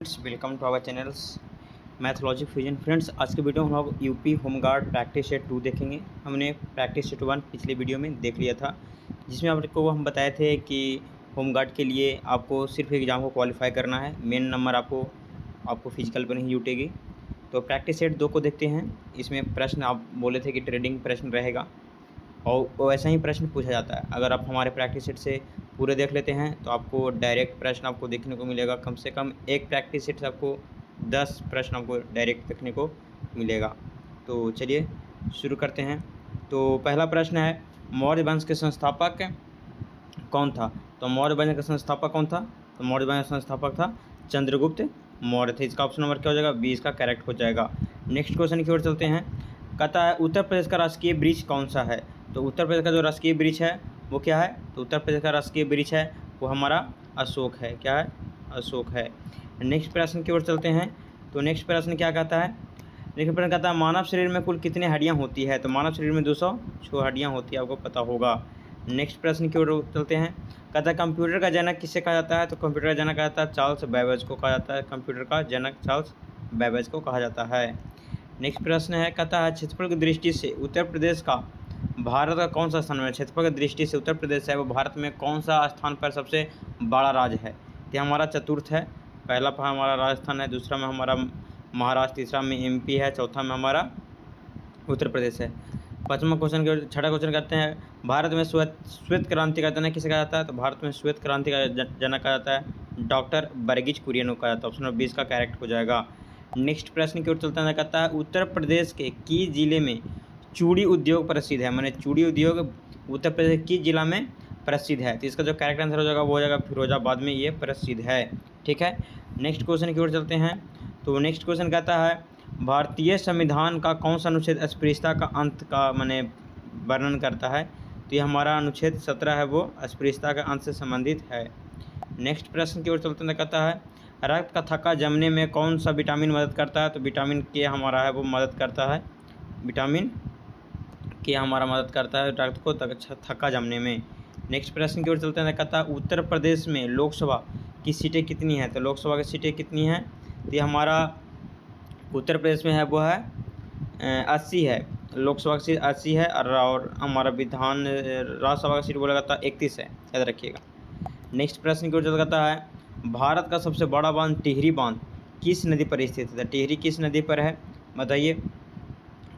Friends welcome to our channels mythology fusion. Friends आज के video में हम लोग यूपी होमगार्ड प्रैक्टिस सेट 2 देखेंगे। हमने प्रैक्टिस सेट 1 पिछले वीडियो में देख लिया था, जिसमें आपको हम बताए थे कि होमगार्ड के लिए आपको सिर्फ एग्ज़ाम को क्वालिफाई करना है, मेन नंबर आपको फिजिकल पर नहीं जुटेगी। तो प्रैक्टिस सेट 2 को देखते हैं। इसमें प्रश्न आप बोले थे कि ट्रेडिंग प्रश्न रहेगा और वैसा ही प्रश्न पूछा जाता है। अगर आप हमारे प्रैक्टिस सेट से पूरे देख लेते हैं तो आपको डायरेक्ट प्रश्न आपको देखने को मिलेगा। कम से कम एक प्रैक्टिस सेट से आपको 10 प्रश्न आपको डायरेक्ट देखने को मिलेगा। तो चलिए शुरू करते हैं। तो पहला प्रश्न है, मौर्य वंश के संस्थापक कौन था? तो मौर्य वंश का संस्थापक कौन था? तो मौर्य वंश का संस्थापक था चंद्रगुप्त मौर्य थे। इसका ऑप्शन नंबर क्या हो जाएगा? 20 का करेक्ट हो जाएगा। नेक्स्ट क्वेश्चन की ओर चलते हैं। कहता है उत्तर प्रदेश का राजकीय वृक्ष कौन सा है? तो उत्तर प्रदेश का जो राजकीय वृक्ष है वो क्या है? तो उत्तर प्रदेश का राजकीय वृक्ष है वो हमारा अशोक है। क्या है? अशोक है। नेक्स्ट प्रश्न की ओर चलते हैं। तो नेक्स्ट प्रश्न क्या कहता है? नेक्स्ट प्रश्न कहता है मानव शरीर में कुल कितनी हड्डियां होती है? तो मानव शरीर में 206 हड्डियां होती है, आपको पता होगा। नेक्स्ट प्रश्न की ओर चलते हैं। कहता है कंप्यूटर का जनक किसे कहा जाता है? तो कंप्यूटर का जनक कहा जाता है चार्ल्स बैबेज को कहा जाता है। कंप्यूटर का जनक चार्ल्स बैबेज को कहा जाता है। नेक्स्ट प्रश्न है, कहता है क्षेत्रफल की दृष्टि से उत्तर प्रदेश का भारत का कौन सा स्थान है? क्षेत्रफल की दृष्टि से उत्तर प्रदेश है वो भारत में कौन सा स्थान पर सबसे बड़ा राज्य है? तो हमारा चतुर्थ है। पहला पर हमारा राजस्थान है, दूसरा में हमारा महाराष्ट्र, तीसरा में एमपी है, चौथा में हमारा उत्तर प्रदेश है। पाँचवा क्वेश्चन के छठा क्वेश्चन कहते हैं भारत में श्वेत क्रांति का जनक किसे कहा जाता है? तो भारत में श्वेत क्रांति का जनक कहा जाता है डॉक्टर वर्गीज कुरियन को कहा जाता है। ऑप्शन नंबर 20 का करेक्ट हो जाएगा। नेक्स्ट प्रश्न की ओर चलते हैं। कहता है उत्तर प्रदेश के किस जिले में चूड़ी उद्योग प्रसिद्ध है? मैंने चूड़ी उद्योग उत्तर प्रदेश किस जिला में प्रसिद्ध है? तो इसका जो करेक्ट आंसर हो जाएगा वो हो जाएगा फिरोजाबाद में ये प्रसिद्ध है। ठीक है। नेक्स्ट क्वेश्चन की ओर चलते हैं। तो नेक्स्ट क्वेश्चन कहता है भारतीय संविधान का कौन सा अनुच्छेद अस्पृश्यता का अंत का माने वर्णन करता है? तो ये हमारा अनुच्छेद 17 है, वो अस्पृश्यता का अंत से संबंधित है। नेक्स्ट प्रश्न की ओर चलते हैं। कहता है रक्त का थक्का जमने में कौन सा विटामिन मदद करता है? तो विटामिन के हमारा है वो मदद करता है। विटामिन के हमारा मदद करता है रक्त को थक्का जमने में। नेक्स्ट प्रश्न की ओर चलते हैं। कहता है उत्तर प्रदेश में लोकसभा की सीटें कितनी हैं? तो लोकसभा की सीटें कितनी हैं? तो ये हमारा उत्तर प्रदेश में है वो है 80 है। लोकसभा की सीट 80 है और हमारा विधान राज्यसभा का सीट बोला जाता है 31 है, याद रखिएगा। नेक्स्ट प्रश्न की ओर चलता कहता है भारत का सबसे बड़ा बांध टिहरी बांध किस नदी पर स्थित है? टिहरी किस नदी पर है बताइए?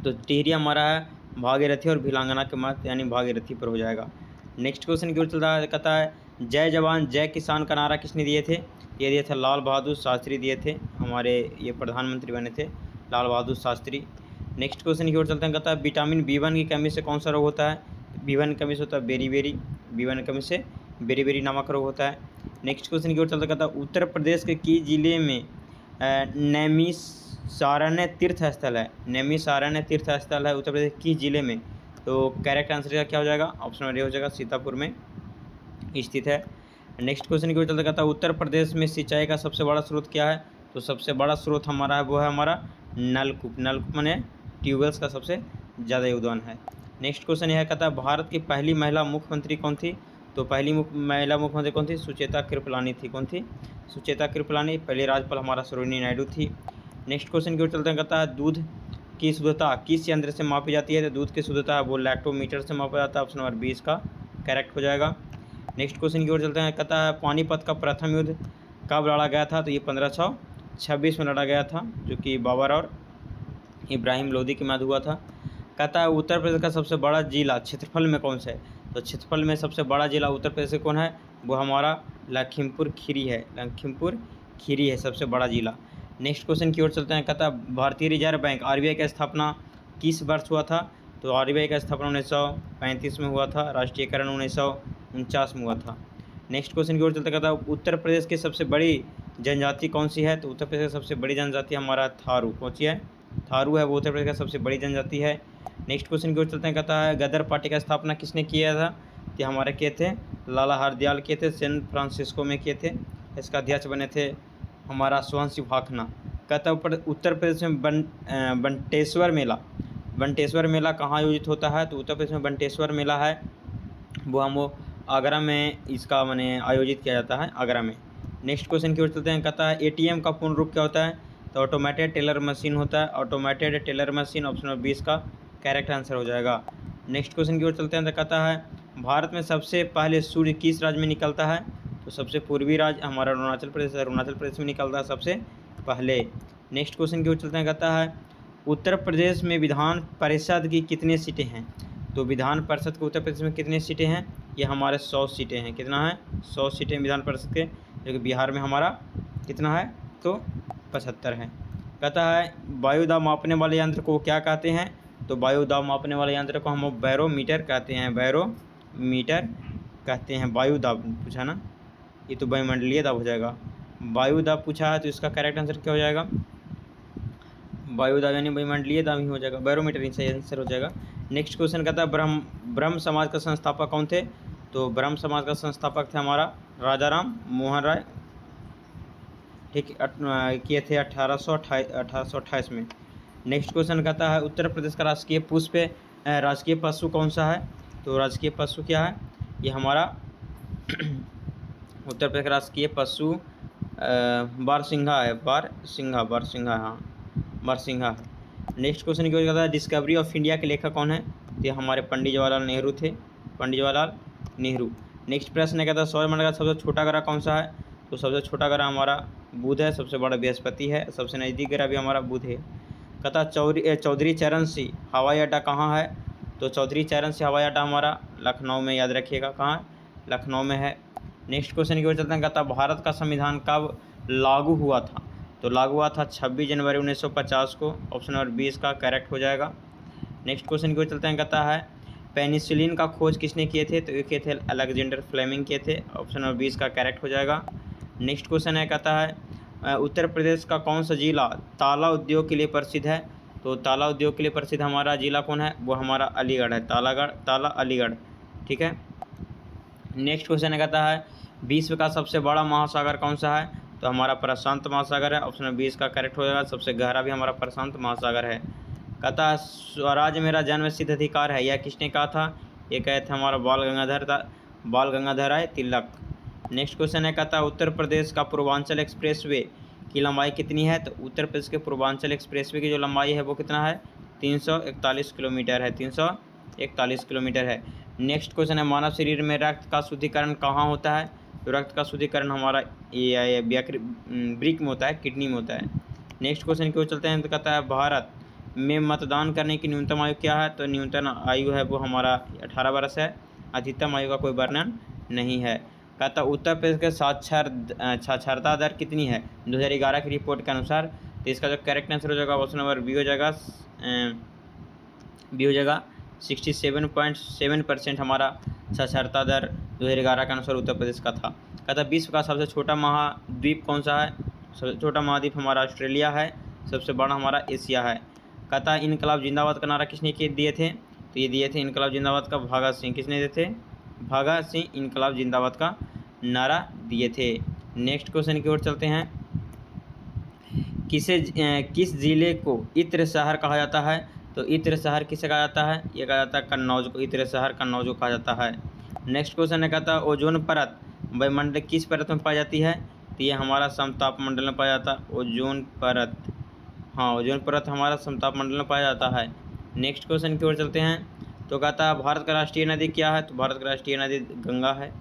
तो टिहरी हमारा है भागीरथी और भिलांगना के मध्य यानी भागीरथी पर हो जाएगा। नेक्स्ट क्वेश्चन की ओर चलता है। कहता है जय जवान जय किसान का नारा किसने दिए थे? ये दिए थे लाल बहादुर शास्त्री दिए थे, हमारे ये प्रधानमंत्री बने थे लाल बहादुर शास्त्री। नेक्स्ट क्वेश्चन की ओर चलते हैं। कहता है विटामिन B1 की कमी से कौन सा रोग होता है? B1 की कमी से होता है बेरी B1 की कमी से बेरी नामक रोग होता है। नेक्स्ट क्वेश्चन की ओर चलते कहता है उत्तर प्रदेश के किस जिले में नैमिषारण्य तीर्थ स्थल है? नैमिषारण्य तीर्थ स्थल है उत्तर प्रदेश किस जिले में? तो करेक्ट आंसर का क्या हो जाएगा? ऑप्शन नंबर ए हो जाएगा सीतापुर में स्थित है। नेक्स्ट क्वेश्चन की ओर चलते कहता है उत्तर प्रदेश में सिंचाई का सबसे बड़ा स्रोत क्या है? तो सबसे बड़ा स्रोत हमारा है वो है हमारा नलकूप माने ट्यूबवेल्स का सबसे ज़्यादा योगदान है। नेक्स्ट क्वेश्चन यह कहता है भारत की पहली महिला मुख्यमंत्री कौन थी? तो पहली महिला मुख्यमंत्री कौन थी? सुचेता कृपलानी थी। कौन थी? सुचेता कृपलानी। पहली राज्यपाल हमारा सरोजिनी नायडू थी। नेक्स्ट क्वेश्चन की ओर चलते हैं। कहता है दूध की शुद्धता किस यंत्र से मापी जाती है? तो दूध की शुद्धता वो लैक्टोमीटर से मापा जाता है। ऑप्शन नंबर 20 का करेक्ट हो जाएगा। नेक्स्ट क्वेश्चन की ओर चलते हैं। कहता है पानीपत का प्रथम युद्ध कब लड़ा गया था? तो ये 1526 में लड़ा गया था, जो कि बाबर और इब्राहिम लोदी के मध्य हुआ था। कहता है उत्तर प्रदेश का सबसे बड़ा जिला क्षेत्रफल में कौन सा है? तो क्षेत्रफल में सबसे बड़ा जिला उत्तर प्रदेश से कौन है? वो हमारा लखीमपुर खीरी है। लखीमपुर खीरी है सबसे बड़ा जिला। नेक्स्ट क्वेश्चन की ओर चलते हैं। कहता है भारतीय रिजर्व बैंक RBI की स्थापना किस वर्ष हुआ था? तो RBI का स्थापना 1935 में हुआ था। राष्ट्रीयकरण 1949 में हुआ था। नेक्स्ट क्वेश्चन की ओर चलते कहता है उत्तर प्रदेश की सबसे बड़ी जनजाति कौन सी है? तो उत्तर प्रदेश की सबसे बड़ी जनजाति हमारा थारू। कौन सी है? थारू है वो उत्तर प्रदेश का सबसे बड़ी जनजाति है। नेक्स्ट क्वेश्चन की ओर चलते हैं। कहता है गदर पार्टी का स्थापना किसने किया था? तो हमारे किए थे लाला हरदयाल किए थे, सैन फ्रांसिस्को में किए थे। इसका अध्यक्ष बने थे हमारा सोहनसिंह भाखना। कहता है उत्तर प्रदेश में बंटेश्वर मेला कहाँ आयोजित होता है? तो उत्तर प्रदेश में बंटेश्वर मेला है वो आगरा में इसका माने आयोजित किया जाता है, आगरा में। नेक्स्ट क्वेश्चन की ओर चलते हैं। कहता है एटीएम का पूर्ण रूप क्या होता है? तो ऑटोमेटेड टेलर मशीन होता है। Automated teller machine option number 20 का करेक्ट आंसर हो जाएगा। नेक्स्ट क्वेश्चन की ओर चलते हैं। तो कहता है भारत में सबसे पहले सूर्य किस राज्य में निकलता है? तो सबसे पूर्वी राज्य हमारा अरुणाचल प्रदेश है। अरुणाचल प्रदेश में निकलता है सबसे पहले। नेक्स्ट क्वेश्चन की ओर चलते हैं। कहता है उत्तर प्रदेश में विधान परिषद की कितनी सीटें हैं? तो विधान परिषद के उत्तर प्रदेश में कितनी सीटें हैं? ये हमारे 100 सीटें हैं। कितना है? 100 सीटें विधान परिषद के, जो कि बिहार में हमारा कितना है? तो 75 है। कहता है वायु दाब मापने वाले यंत्र को क्या कहते हैं? तो वायु दाब मापने वाले यंत्र को हम बैरोमीटर कहते हैं। बैरोमीटर कहते हैं। वायु दाब पूछा ना, ये तो वायुमंडलीय दाब हो जाएगा। वायु दाब पूछा है तो इसका करेक्ट आंसर क्या हो जाएगा? वायु दाब यानी वायुमंडलीय दाब ही हो जाएगा। बैरोमीटर ही सही आंसर हो जाएगा। नेक्स्ट क्वेश्चन कहता है ब्रह्म समाज का संस्थापक कौन थे? तो ब्रह्म समाज का संस्थापक थे हमारा राजा राम मोहन राय, ठीक, किए थे 1828 में। नेक्स्ट क्वेश्चन कहता है उत्तर प्रदेश का राजकीय पशु कौन सा है? तो राजकीय पशु क्या है? ये हमारा उत्तर प्रदेश का राजकीय पशु बारसिंघा है। बारसिंघा हाँ, बारसिंघा है। नेक्स्ट क्वेश्चन की कहता है डिस्कवरी ऑफ इंडिया के लेखक कौन है? तो ये हमारे पंडित जवाहरलाल नेहरू थे। पंडित जवाहरलाल नेहरू। नेक्स्ट प्रश्न कहता है सौरमंडल का सबसे छोटा ग्रह कौन सा है? तो सबसे छोटा ग्रह हमारा बुध है। सबसे बड़ा बृहस्पति है। सबसे नज़दीक ग्रह भी हमारा बुध है। कहता चौधरी चरण सिंह हवाई अड्डा कहाँ है? तो चौधरी चरण सिंह हवाई अड्डा हमारा लखनऊ में, याद रखिएगा कहाँ है? लखनऊ में है। नेक्स्ट क्वेश्चन की ओर चलते हैं। कहता भारत का संविधान कब लागू हुआ था? तो लागू हुआ था 26 जनवरी 1950 को। ऑप्शन नंबर 20 का करेक्ट हो जाएगा। नेक्स्ट क्वेश्चन की ओर चलते हैं। कहता है पेनिसिलिन का खोज किसने किए थे? तो ये किए थे अलेक्जेंडर फ्लेमिंग किए थे। ऑप्शन नंबर 20 का करेक्ट हो जाएगा। नेक्स्ट क्वेश्चन है, कहता है उत्तर प्रदेश का कौन सा जिला ताला उद्योग के लिए प्रसिद्ध है? तो ताला उद्योग के लिए प्रसिद्ध हमारा जिला कौन है? वो हमारा अलीगढ़ है। ताला अलीगढ़, ठीक है। नेक्स्ट क्वेश्चन है, कहता है विश्व का सबसे बड़ा महासागर कौन सा है? तो हमारा प्रशांत महासागर है। ऑप्शन नंबर 20 का करेक्ट हो जाएगा। सबसे गहरा भी हमारा प्रशांत महासागर है। कहता है स्वराज मेरा जन्म सिद्ध अधिकार है, यह किसने कहा था? ये कहे थे हमारा बाल गंगाधर राय तिलक। नेक्स्ट क्वेश्चन है, कहता है उत्तर प्रदेश का पूर्वांचल एक्सप्रेसवे की लंबाई कितनी है? तो उत्तर प्रदेश के पूर्वांचल एक्सप्रेसवे की जो लंबाई है वो कितना है? 341 किलोमीटर है। 341 किलोमीटर है। नेक्स्ट क्वेश्चन है मानव शरीर में रक्त का शुद्धिकरण कहाँ होता है? तो रक्त का शुद्धिकरण हमारा ब्रिक में होता है, किडनी में होता है। नेक्स्ट क्वेश्चन की ओर चलते हैं। तो कहता है भारत में मतदान करने की न्यूनतम आयु क्या है? तो न्यूनतम आयु है वो हमारा 18 वर्ष है। अधिकतम आयु का कोई वर्णन नहीं है। कहता उत्तर प्रदेश के साक्षरता दर कितनी है 2011 की रिपोर्ट के अनुसार? तो इसका जो करेक्ट आंसर हो जाएगा ऑप्शन नंबर बी हो जाएगा। 67.7% हमारा साक्षरता दर 2011 के अनुसार उत्तर प्रदेश का था। कहता विश्व का सबसे छोटा महाद्वीप कौन सा है? सबसे छोटा महाद्वीप हमारा ऑस्ट्रेलिया है। सबसे बड़ा हमारा एशिया है। कहता इनकलाब जिंदाबाद का नारा किसने दिए थे? तो ये दिए थे इनकलाब जिंदाबाद का भगत सिंह। किसने दिए थे? भगत सिंह इनकलाब जिंदाबाद का नारा दिए थे। नेक्स्ट क्वेश्चन की ओर चलते हैं। किस जिले को इत्र शहर कहा जाता है? तो इत्र शहर किसे कहा जाता है? ये कहा जाता है कन्नौज को। इत्र शहर कन्नौज को कहा जाता है। नेक्स्ट क्वेश्चन है, कहता है ओजोन परत वायुमंडल किस परत में पाई जाती है? तो ये हमारा समताप मंडल में पाया जाता है। ओजोन परत, हाँ ओजोन परत हमारा समताप मंडल में पाया जाता है। नेक्स्ट क्वेश्चन की ओर चलते हैं। तो कहता है भारत का राष्ट्रीय नदी क्या है? तो भारत की राष्ट्रीय नदी गंगा है।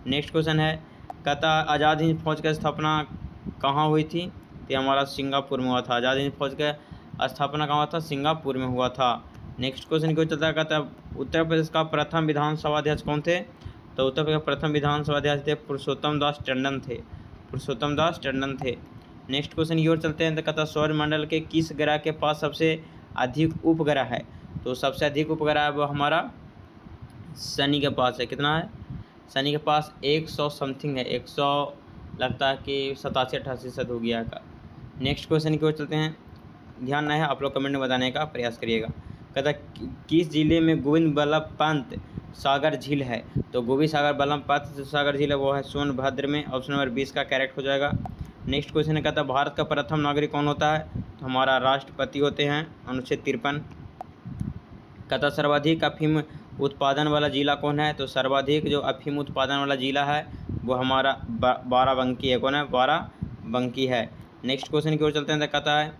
नेक्स्ट क्वेश्चन है, कहता है आज़ाद हिंद फौज की स्थापना कहाँ हुई थी? तो हमारा सिंगापुर में हुआ था। आज़ाद हिंद फौज का स्थापना कहाँ हुआ था? सिंगापुर में हुआ था। नेक्स्ट क्वेश्चन की ओर चलता है। कहता है उत्तर प्रदेश का प्रथम विधानसभा अध्यक्ष कौन थे? तो उत्तर प्रदेश का प्रथम विधानसभा अध्यक्ष थे पुरुषोत्तम दास टंडन थे। नेक्स्ट क्वेश्चन की ओर चलते हैं। तो कहता है सौरमंडल के किस ग्रह के पास सबसे अधिक उपग्रह है? तो सबसे अधिक उपग्रह है वो हमारा शनि के पास है। कितना है? शनि के पास 100 समथिंग है। 100 लगता है कि 87-88% हो गया का। नेक्स्ट क्वेश्चन की ओर चलते हैं। ध्यान नहीं है, आप लोग कमेंट में बताने का प्रयास करिएगा। कहता किस जिले में गोविंद बल्लभ पंत सागर झील है? तो गोविंद बल्लभ पंत सागर झील है वो है सोनभद्र में। ऑप्शन नंबर 20 का करेक्ट हो जाएगा। नेक्स्ट क्वेश्चन है, कहता भारत का प्रथम नागरिक कौन होता है? तो हमारा राष्ट्रपति होते हैं। अनुच्छेद 53। कहता सर्वाधिक अफीम उत्पादन वाला जिला कौन है? तो सर्वाधिक जो अफीम उत्पादन वाला जिला है वो हमारा बाराबंकी है। कौन है? बाराबंकी है। नेक्स्ट क्वेश्चन की ओर चलते हैं। कहता है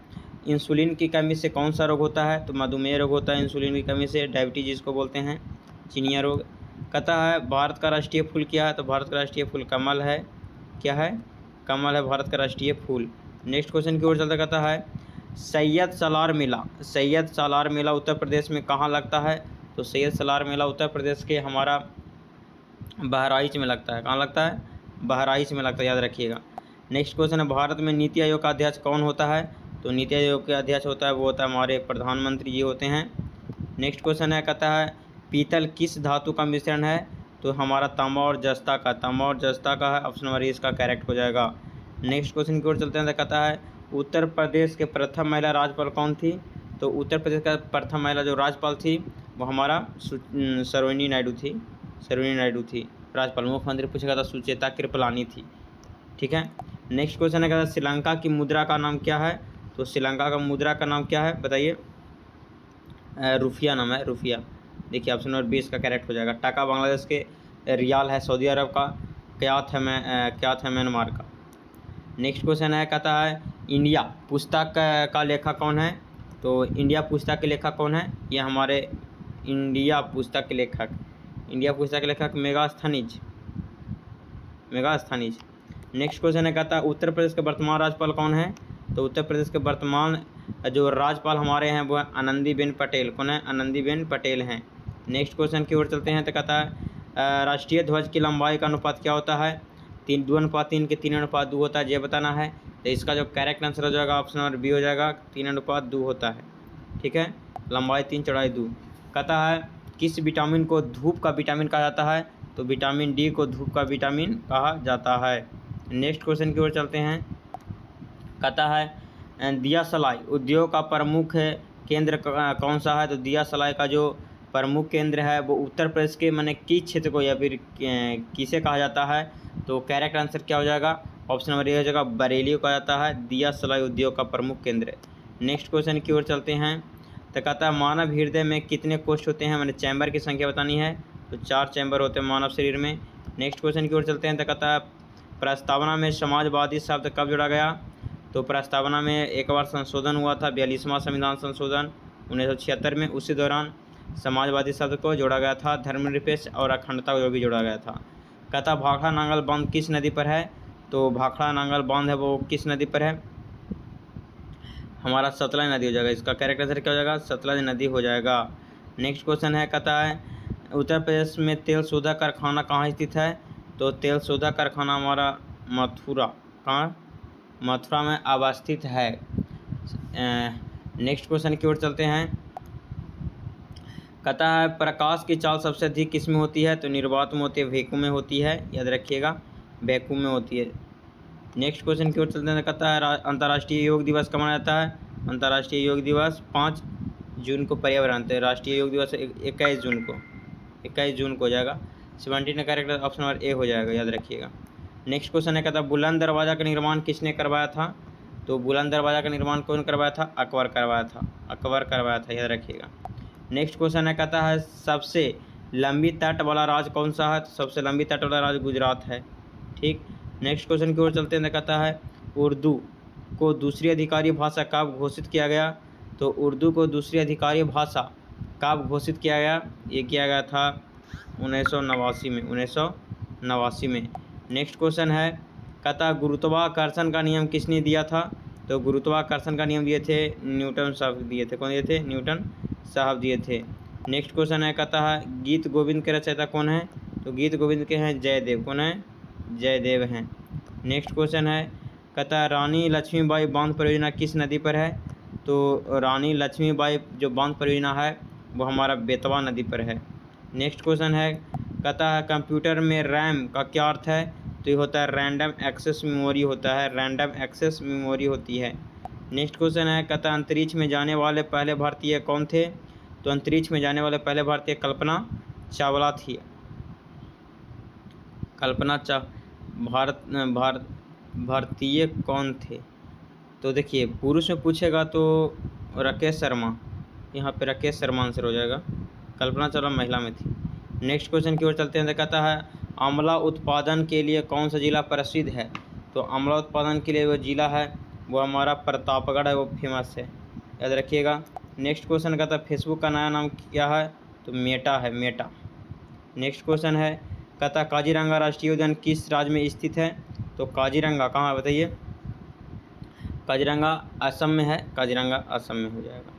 इंसुलिन की कमी से कौन सा रोग होता है? तो मधुमेह रोग होता है इंसुलिन की कमी से। डायबिटीज जिसको बोलते हैं, चिनिया रोग। कहता है भारत का राष्ट्रीय फूल क्या है? तो भारत का राष्ट्रीय फूल कमल है। क्या है? कमल है भारत का राष्ट्रीय फूल। नेक्स्ट क्वेश्चन की ओर चलता कहता है सैयद सालार मेला उत्तर प्रदेश में कहाँ लगता है? तो सैयद सालार मेला उत्तर प्रदेश के हमारा बहराइच में लगता है। कहाँ लगता है? बहराइच में लगता है, याद रखिएगा। नेक्स्ट क्वेश्चन है भारत में नीति आयोग का अध्यक्ष कौन होता है? तो नीति आयोग के अध्यक्ष होता है वो होता है हमारे प्रधानमंत्री जी होते हैं। नेक्स्ट क्वेश्चन है कहता है पीतल किस धातु का मिश्रण है? तो हमारा तांबा और जस्ता का है। ऑप्शन नंबर इसका करेक्ट हो जाएगा। नेक्स्ट क्वेश्चन की ओर चलते हैं। तो कहता है उत्तर प्रदेश के प्रथम महिला राज्यपाल कौन थी? तो उत्तर प्रदेश का प्रथम महिला जो राज्यपाल थी वो हमारा सरोजिनी नायडू थी राज्यपाल। मुख्यमंत्री पूछेगा था सुचेता कृपलानी थी। ठीक है। नेक्स्ट क्वेश्चन है कहता श्रीलंका की मुद्रा का नाम क्या है? तो श्रीलंका का मुद्रा का नाम क्या है बताइए? रुफिया नाम है, रुफिया। देखिए ऑप्शन नंबर 20 का करेक्ट हो जाएगा। टका बांग्लादेश के, रियाल है सऊदी अरब का, क्यात है म्यांमार का। नेक्स्ट क्वेश्चन है कहता है इंडिया पुस्तक का लेखक कौन है? तो इंडिया पुस्तक के लेखक कौन है? ये हमारे इंडिया पुस्तक के लेखक मेगास्थनीज। नेक्स्ट क्वेश्चन है कहता है उत्तर प्रदेश के वर्तमान राज्यपाल कौन है? तो उत्तर प्रदेश के वर्तमान जो राज्यपाल हमारे हैं वो आनंदीबेन पटेल। कौन है? आनंदीबेन पटेल हैं। नेक्स्ट क्वेश्चन की ओर चलते हैं। तो कहता है राष्ट्रीय ध्वज की लंबाई का अनुपात क्या होता है? 2:3 के 3:2 होता है, ये बताना है। तो इसका जो करेक्ट आंसर हो जाएगा ऑप्शन नंबर बी हो जाएगा, 3:2 होता है। ठीक है, लंबाई 3 चौड़ाई 2। कहता है किस विटामिन को धूप का विटामिन कहा जाता है? तो विटामिन डी को धूप का विटामिन कहा जाता है। नेक्स्ट क्वेश्चन की ओर चलते हैं। कहता है दिया सलाई उद्योग का प्रमुख केंद्र कौन सा है? तो दिया सलाई का जो प्रमुख केंद्र है वो उत्तर प्रदेश के माने किस क्षेत्र को या फिर किसे कहा जाता है? तो करेक्ट आंसर क्या हो जाएगा? ऑप्शन नंबर ए हो जाएगा, बरेली को कहा जाता है दिया सलाई उद्योग का प्रमुख केंद्र। नेक्स्ट क्वेश्चन की ओर चलते हैं। तो कहता है मानव हृदय में कितने कोष्ठ होते हैं? मैंने चैम्बर की संख्या बतानी है। तो 4 चैम्बर होते हैं मानव शरीर में। नेक्स्ट क्वेश्चन की ओर चलते हैं। तो कहता है प्रस्तावना में समाजवादी शब्द कब जोड़ा गया? तो प्रस्तावना में एक बार संशोधन हुआ था, 42वां संविधान संशोधन 1976 में। उसी दौरान समाजवादी शब्द को जोड़ा गया था, धर्मनिरपेक्ष और अखंडता को भी जोड़ा गया था। कहता भाखड़ा नांगल बांध किस नदी पर है? तो भाखड़ा नांगल बांध है वो किस नदी पर है? हमारा सतलज नदी हो जाएगा। इसका करेक्ट आंसर क्या हो जाएगा? सतलज नदी हो जाएगा। नेक्स्ट क्वेश्चन है, कहता है उत्तर प्रदेश में तेल शोधक कारखाना कहाँ स्थित है? तो तेल शोधक कारखाना हमारा मथुरा, कहाँ? मथुरा में अवस्थित है। नेक्स्ट क्वेश्चन की ओर चलते हैं। कहता है प्रकाश की चाल सबसे अधिक किस में होती है? तो निर्वात में होती है, वैक्यूम में होती है, याद रखिएगा, वैक्यूम में होती है। नेक्स्ट क्वेश्चन की ओर चलते हैं। कहता है अंतर्राष्ट्रीय योग दिवस कब मनाया जाता है? अंतर्राष्ट्रीय योग दिवस 5 जून को पर्यावरण अंतर्राष्ट्रीय योग दिवस 21 जून को हो जाएगा। 17 का करेक्ट ऑप्शन नंबर ए हो जाएगा, याद रखिएगा। नेक्स्ट क्वेश्चन है, कहता है बुलंद दरवाज़ा का निर्माण किसने करवाया था? तो बुलंद दरवाज़ा का निर्माण कौन करवाया था? अकबर करवाया था, याद रखिएगा। नेक्स्ट क्वेश्चन है, कहता है सबसे लंबी तट वाला राज्य कौन सा है? तो सबसे लंबी तट वाला राज्य गुजरात है। ठीक। नेक्स्ट क्वेश्चन की ओर चलते हैं। कहता है उर्दू को दूसरी अधिकारी भाषा कब घोषित किया गया? तो उर्दू को दूसरी अधिकारी भाषा कब घोषित किया गया? ये किया गया था 1989 में। नेक्स्ट क्वेश्चन है, कहता गुरुत्वाकर्षण का नियम किसने दिया था? तो गुरुत्वाकर्षण का नियम दिए थे न्यूटन साहब दिए थे। कौन दिए थे? न्यूटन साहब दिए थे। नेक्स्ट क्वेश्चन है, कहता है गीत गोविंद के रचयिता कौन है? तो गीत गोविंद के हैं जयदेव। कौन है? जयदेव हैं। नेक्स्ट क्वेश्चन है, कहता है रानी लक्ष्मीबाई बांध परियोजना किस नदी पर है? तो रानी लक्ष्मीबाई जो बांध परियोजना है वो हमारा बेतवा नदी पर है। नेक्स्ट क्वेश्चन है, कहता है कंप्यूटर में रैम का क्या अर्थ है? तो ये होता है रैंडम एक्सेस मेमोरी होता है, रैंडम एक्सेस मेमोरी होती है। नेक्स्ट क्वेश्चन है, कहता है अंतरिक्ष में जाने वाले पहले भारतीय कौन थे? तो अंतरिक्ष में जाने वाले पहले भारतीय कल्पना चावला थी। भारतीय कौन थे? तो देखिए पुरुष में पूछेगा तो राकेश शर्मा, यहाँ पे राकेश शर्मा आंसर हो जाएगा। कल्पना चावला महिला में थी। नेक्स्ट क्वेश्चन की ओर चलते हैं। कहता है आंवला उत्पादन के लिए कौन सा जिला प्रसिद्ध है? तो आंवला उत्पादन के लिए वो जिला है वो हमारा प्रतापगढ़ है, वो फेमस है, याद रखिएगा। नेक्स्ट क्वेश्चन कहता है फेसबुक का नया नाम क्या है? तो मेटा है, मेटा। नेक्स्ट क्वेश्चन है कहता काजीरंगा राष्ट्रीय उद्यान किस राज्य में स्थित है? तो काजीरंगा कहाँ है बताइए? काजीरंगा असम में है, काजीरंगा असम में हो जाएगा।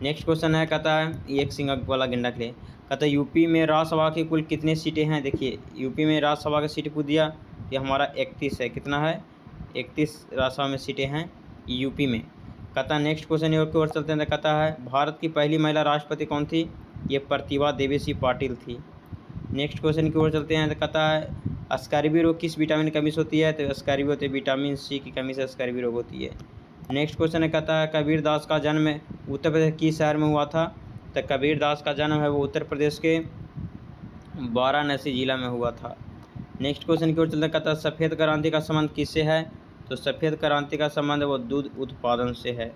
नेक्स्ट क्वेश्चन है कहता है एक सिंह वाला गेंडा के लिए, कहता है यूपी में राज्यसभा की कुल कितनी सीटें हैं? देखिए यूपी में राज्यसभा की सीट पूछ दिया, ये हमारा 31 है। कितना है? 31 राज्यसभा में सीटें हैं यूपी में। कहता है नेक्स्ट क्वेश्चन की ओर चलते हैं। कहता है भारत की पहली महिला राष्ट्रपति कौन थी? ये प्रतिभा देवेसी पाटिल थी। नेक्स्ट क्वेश्चन की ओर चलते हैं। तो कहता है स्कर्वी रोग किस विटामिन की कमी से होती है? तो स्कर्वी होते विटामिन सी की कमी से स्कर्वी रोग होती है। नेक्स्ट क्वेश्चन है कहता है कबीर दास का जन्म उत्तर प्रदेश किस शहर में हुआ था? तो कबीर दास का जन्म है वो उत्तर प्रदेश के वाराणसी जिला में हुआ था। नेक्स्ट क्वेश्चन की ओर चलते हैं। कहता है सफ़ेद क्रांति का संबंध किससे है? तो सफ़ेद क्रांति का संबंध वो दूध उत्पादन से है।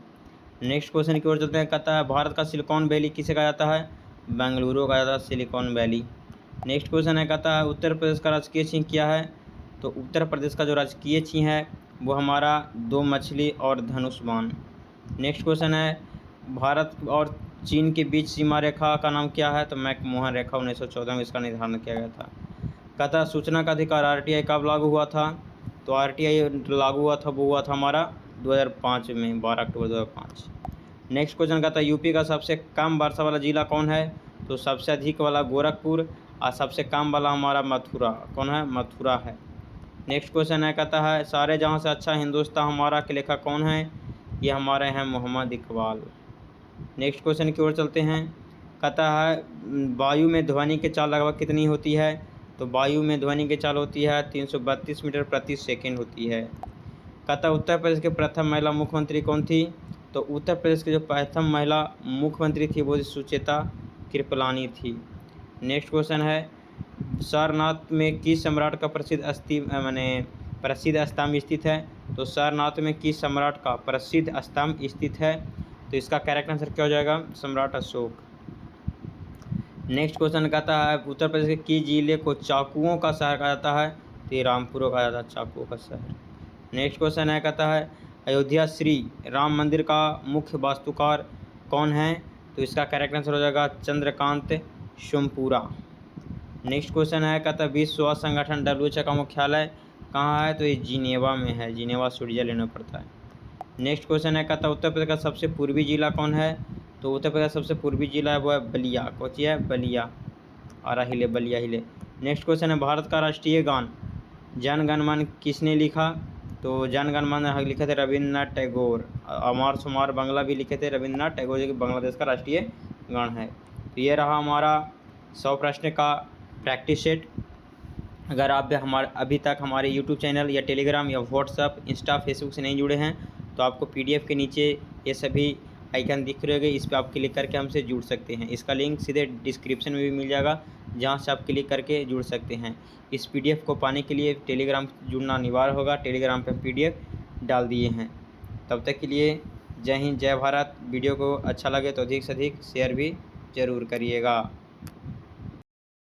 नेक्स्ट क्वेश्चन की ओर चलते हैं। कहता है भारत का सिलिकॉन वैली किसे कहा जाता है? बेंगलुरु कहा जाता है सिलिकॉन वैली। नेक्स्ट क्वेश्चन है कहता है उत्तर प्रदेश का राजकीय चिन्ह क्या है? तो उत्तर प्रदेश का जो राजकीय चिन्ह है वो हमारा 2 मछली और धनुष बाण। नेक्स्ट क्वेश्चन है भारत और चीन के बीच सीमा रेखा का नाम क्या है? तो मैकमोहन रेखा 1914 में इसका निर्धारण किया गया था। कहता है सूचना का अधिकार आरटीआई कब लागू हुआ था? तो आरटीआई लागू हुआ था वो हुआ था हमारा 2005 में, 12 अक्टूबर 2005। नेक्स्ट क्वेश्चन कहता है यूपी का सबसे कम वर्षा वाला जिला कौन है? तो सबसे अधिक वाला गोरखपुर और सबसे कम वाला हमारा मथुरा। कौन है? मथुरा है। नेक्स्ट क्वेश्चन है कहता है सारे जहाँ से अच्छा हिंदुस्तान हमारा के लेखक कौन है? ये हमारे हैं मोहम्मद इकबाल। नेक्स्ट क्वेश्चन की ओर चलते हैं। कहता है वायु में ध्वनि की चाल लगभग कितनी होती है? तो वायु में ध्वनि की चाल होती है 332 मीटर प्रति सेकेंड होती है। कहता है उत्तर प्रदेश के प्रथम महिला मुख्यमंत्री कौन थी? तो उत्तर प्रदेश के जो प्रथम महिला मुख्यमंत्री थी वो सुचेता कृपलानी थी। नेक्स्ट क्वेश्चन है सारनाथ में किस सम्राट का प्रसिद्ध स्तंभ स्थित है? तो सारनाथ में किस सम्राट का प्रसिद्ध स्तंभ स्थित है? तो इसका करेक्ट आंसर क्या हो जाएगा? सम्राट अशोक। नेक्स्ट क्वेश्चन कहता है उत्तर प्रदेश के किस जिले को चाकुओं का शहर कहा जाता है? तो रामपुर कहा जाता है चाकुओं का शहर। नेक्स्ट क्वेश्चन है कहता है अयोध्या श्री राम मंदिर का मुख्य वास्तुकार कौन है? तो इसका करेक्ट आंसर हो जाएगा चंद्रकांत सोमपुरा। नेक्स्ट क्वेश्चन है कहता है विश्व स्वास्थ्य संगठन WHO का मुख्यालय कहाँ है? तो ये जिनेवा में है, जिनेवा स्विट्जरलैंड में पड़ता है। नेक्स्ट क्वेश्चन है कहता है उत्तर प्रदेश का सबसे पूर्वी जिला कौन है? तो उत्तर प्रदेश का सबसे पूर्वी जिला है वो है बलिया। कौन सी है? बलिया। आरा हिले बलिया हिले। नेक्स्ट क्वेश्चन है भारत का राष्ट्रीय गान जन गण मन किसने लिखा? तो जन गण मन लिखे थे रविन्द्रनाथ टैगोर। अमर शुमार बांग्ला भी लिखे थे रविन्द्रनाथ टैगोर, जो कि बांग्लादेश का राष्ट्रीय गान है। तो ये रहा हमारा 100 प्रश्न का प्रैक्टिस सेट। अगर आप अभी तक हमारे यूट्यूब चैनल या टेलीग्राम या व्हाट्सअप इंस्टा फेसबुक से नहीं जुड़े हैं तो आपको PDF के नीचे ये सभी आइकन दिख रहे होंगे, इस पर आप क्लिक करके हमसे जुड़ सकते हैं। इसका लिंक सीधे डिस्क्रिप्शन में भी मिल जाएगा जहां से आप क्लिक करके जुड़ सकते हैं। इस PDF को पाने के लिए टेलीग्राम जुड़ना अनिवार्य होगा। टेलीग्राम पर PDF डाल दिए हैं। तब तक के लिए जय हिंद, जय भारत। वीडियो को अच्छा लगे तो अधिक से अधिक शेयर भी ज़रूर करिएगा।